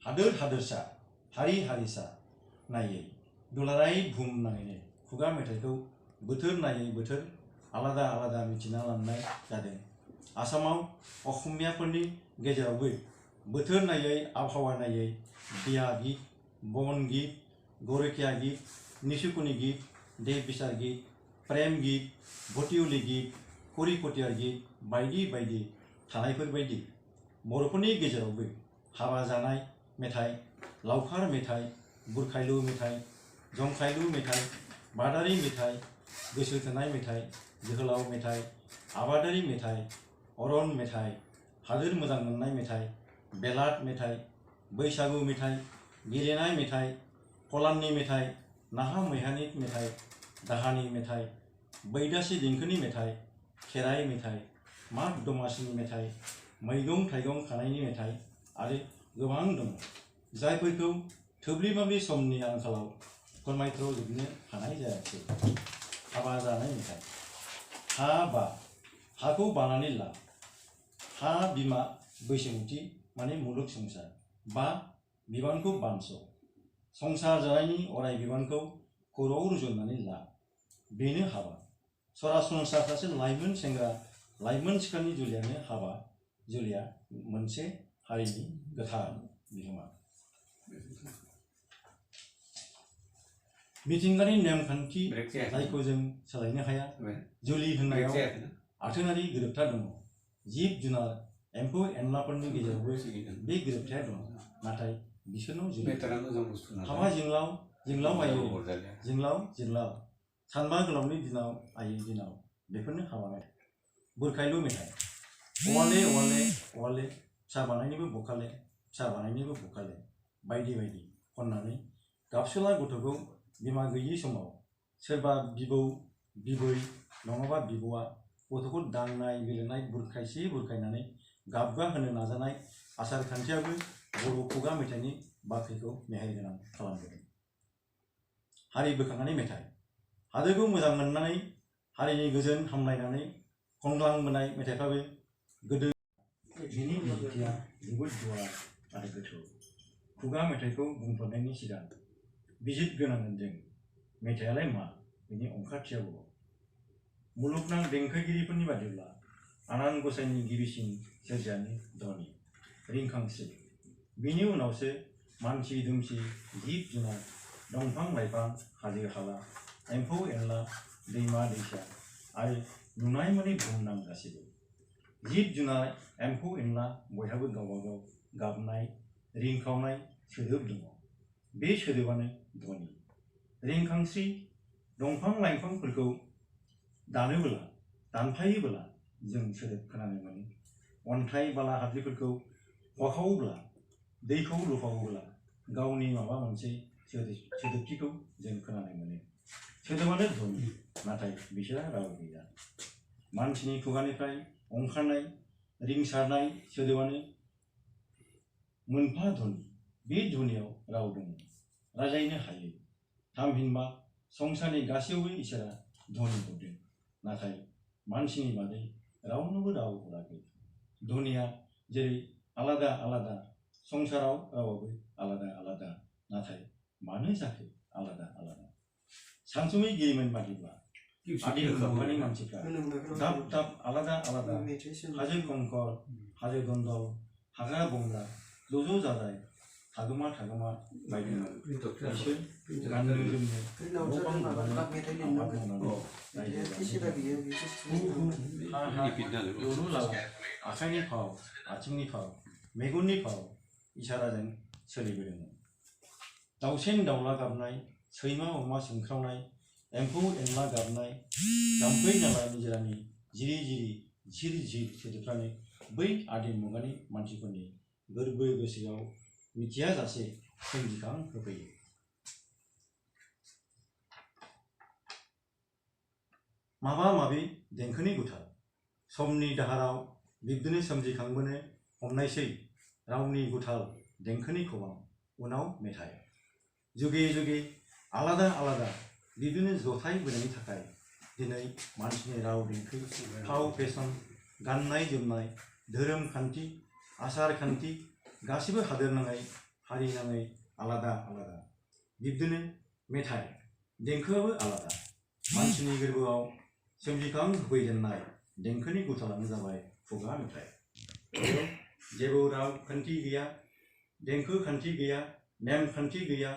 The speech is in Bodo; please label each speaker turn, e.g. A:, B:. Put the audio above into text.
A: हादोर हादोरसा हारि हारिसा नायै दुलाराय बुहुमनाङैनो खुगा मेथाइखौ बोथोर नायै बोथोर आलादा आलादा मिथिना लानाय जादों। आसामाव असमियाफोरनि गेजेरावबो बोथोर नायै आबहावा नायै बिया गीत, बन गीत, गरखिया गीत, निसुकुनि गीत, देह बिसार गीत, प्रेम गीत, भटिउलि गीत, करि कटियार गीत बायदि बायदि थानायफोरबायदि बर'फोरनि गेजेरावबो हाबा जानाय मेथाइ, लावखार मेथाइ, बुरखायलु मेथाइ, जंखायलु मेथाइ, बादारि मेथाइ, गोसो थोनाय मेथाइ, जोहोलाव मेथाइ, आबादारि मेथाइ, अरन मेथाइ, हादोर मोजां मोननाय मेथाइ, बेलाट मेथाइ, बैसागु मेथाइ, गेलेनाय मेथाइ, फलाननि मेथाइ, नाहा मैहानि मेथाइ, दाहानि मेथाइ, बैदासि देंखोनि मेथाइ, खेराइ मेथाइ, माग दमासिनि मेथाइ, मैगं थाइगं खानायनि मेथाइ आरो गोबां दं जायफोरखौ थोब्लि माब्लि समनि आंखालाव फोरमायथ्र'जोबनो हानाय जायाखै। हाबा जानाय मेथाइ। हाखौ बानानै ला। हा बिमा बैसोमुथि माने मुलुग संसार। बा बिबानखौ बानस'। संसार जानायनि अराय बिबानखौ खर'आव रुजुननानै ला। बेनो हाबा। सरासनस्रा सासे लाइमोन सेंग्रा लाइमोन सिख्लानि जुलियानो हाबा। जुलिया मोनसे हारिनि गोथार बिहोमा। मिथिंगानि नेमखान्थि जायखौ जों सोलायनो हाया। जुलि होननायाव आथोनारि गोरोबथा दङ। जिब जुनार एम्फौ एनलाफोरनि गेजेरावबो बे गोरोबथाया दङ, नाथाय बिसोरनाव जुलि हाबा जोंलाव आयै जोंलाव सानबा गोलावनि दिनाव आयै दिनाव बेफोरनो हाबा मेथाइ। बुरखायलु मेथाइ। अवाले अवाले अवाले फिसा बानायनोबो बखाले बायदि बायदि खननानै गाबसोला गथ'खौ बिमा गैयि समाव सोरबा बिबौ बिबै नङाबा बिब'आ गथ'खौ दांनाय बिलिरनाय बुरखायनानै गाबगा होनो नाजानाय आसार खान्थियाबो बर' खुगा मेथाइनि बाख्रिखौ मेहेरगोनां खालामदों। हारि बोखांनानै मेथाइ। हादोरखौ मोजां मोननानै हारिनि गोजोन हामलायनानै खनलांबोनाय मेथाइफ्राबो गोदो बिनि ओंथिया जोबोद गुवार आरो गोथौ। खुगा मेथाइखौ बुंफोरनायनि सिगां बिजिरग्रोनांगोन जों मेथाइयालाय मा, बिनि ओंथिया बर'। मुलुगनां देंखोगिरिफोरनि बादिब्ला आनान गसाइनि गिबिसिन सोरजियानो ध्वनि रिंखांस्रि। बिनि उनावसो मानसि दुमसि जिब जुनार दंफां लाइफां हाजो हाला एम्फौ एनला दैमा दैसा आरो नुनाय मोनै बुहुमनां गासिबो। जिब जुनार एम्फौ एनला बयहाबो गावबागाव गाबनाय रिंखावनाय सोदोब दङ। बे सोदोबानो ध्वनि रिंखांस्रि। दंफां लाइफांफोरखौ दानफायोब्ला जों सोदोब खोनानो मोनो। अन्थाइ बाला हाद्रिफोरखौ हखावोब्ला दैखौ लुफावोब्ला गावनि माबा मोनसे सोदोबथिखौ जों खोनानो मोनो। सोदोबानो ध्वनि, नाथाय बिसोरहा राव गैया। मानसिनि खुगानिफ्राय ओंखारनाय रिंसारनाय सोदोबानो मोनफा ध्वनि। बे ध्वनियाव राव दङ, रायज्लायनो हायो। थामहिनबा संसारनि गासैयावबो इसोरा ध्वनि हरदों, नाथाय मानसिनि बादै रावनोबो राव हराखै। ध्वनिया जेरै आलादा आलादा संसाराव रावाबो आलादा आलादा, नाथाय मानो जाखो आलादा आलादा? सानसुमैगिरिमोन बादिब्ला आदिम मुगानि मानसिफ्रा दाब दाब आलादा आलादा हाजो खंखर हाजो दन्दल हाग्रा बंग्रा ज' जाजाय थागोमा बायदि बिसोर गाननो जोमनो न' बां लुनानै आबाद मावनानै लुलु लाला आखाइनि फाव आथिंनि फाव मेगननि फाव इसाराजों सोलिबोदोंमोन। दाउसेन दाउला गाबनाय सैमा अमा सोंख्रावनाय एम्फौ एनला गाबनाय जाम्फै नाला निजोरानि जिरि जिरि झिर झिर सोदोबफ्रानो बै आदिम मुगानि मानसिफोरनि गोरबो गोसोआव मिथियाजासे सोमजिखां होफैयो। माबा माबि देंखोनि गुथाल समनि दाहाराव बिब्दिनो सोमजिखांबोनो हमनायसै रावनि गुथाल देंखोनि खबाम उनाव मेथाइ। जुगे जुगे आलादा आलादा बिब्दिनो जथायबोनायनि थाखाय दिनै मानसिनि राव देंखो फाव फेसन गाननाय जोमनाय धोरोम खान्थि आसार खान्थि गासिबो हादोरनाङै हारि नाङै आलादा आलादा बिब्दिनो मेथाइ देंखोआबो आलादा मानसिनि गोरबोआव सोमजिखां होफैजेननाय देंखोनि गुथालानो जाबाय खुगा मेथाइ जेबो राव खान्थि गैया देंखो खान्थि गैया नेम खान्थि गैया